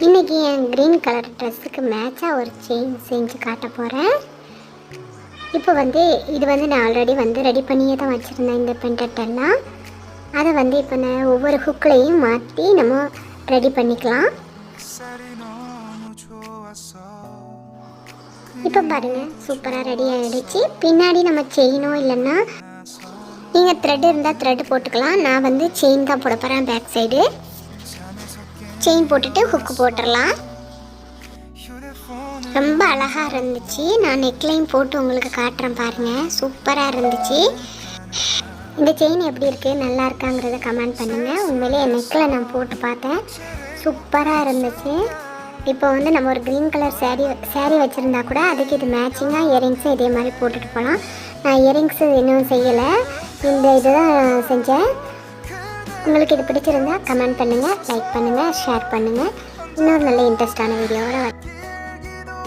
இன்றைக்கி என் green colour ட்ரெஸ்ஸுக்கு மேட்சாக ஒரு செயின் செஞ்சு காட்ட போகிறேன். இப்போ இது நான் ஆல்ரெடி ரெடி பண்ணியே தான் வச்சுருந்தேன். இந்த பென்டெல்லாம் அதை இப்போ நான் ஒவ்வொரு ஹுக்லையும் மாற்றி நம்ம ரெடி பண்ணிக்கலாம். இப்போ பாருங்கள், சூப்பராக ரெடி ஆகிடுச்சு. பின்னாடி நம்ம செயினோ இல்லைன்னா நீங்கள் த்ரெட் இருந்தால் த்ரெட் போட்டுக்கலாம். நான் செயின் தான் போட போகிறேன். பேக் சைடு செயின் போட்டுட்டு ஹுக்கு போட்டுடலாம். ரொம்ப அழகாக இருந்துச்சு. நான் நெக்லைன் போட்டு உங்களுக்கு காட்டுறேன் பாருங்கள். சூப்பராக இருந்துச்சு. இந்த செயின் எப்படி இருக்குது, நல்லா இருக்காங்கிறத கமெண்ட் பண்ணுங்கள். உண்மையிலே என் நெக்கில் நான் போட்டு பார்த்தேன், சூப்பராக இருந்துச்சு. இப்போ நம்ம ஒரு க்ரீன் கலர் சேரீ வச்சுருந்தா கூட அதுக்கு இது மேட்சிங்காக இயரிங்ஸும் இதே மாதிரி போட்டுட்டு போகலாம். நான் இயரிங்ஸு இன்னும் செய்யலை, இந்த இதுதான் செஞ்சேன். உங்களுக்கு இது பிடிச்சிருந்தா கமெண்ட் பண்ணுங்கள், லைக் பண்ணுங்கள், ஷேர் பண்ணுங்கள். இன்னொரு நல்ல இன்ட்ரெஸ்டான வீடியோவோட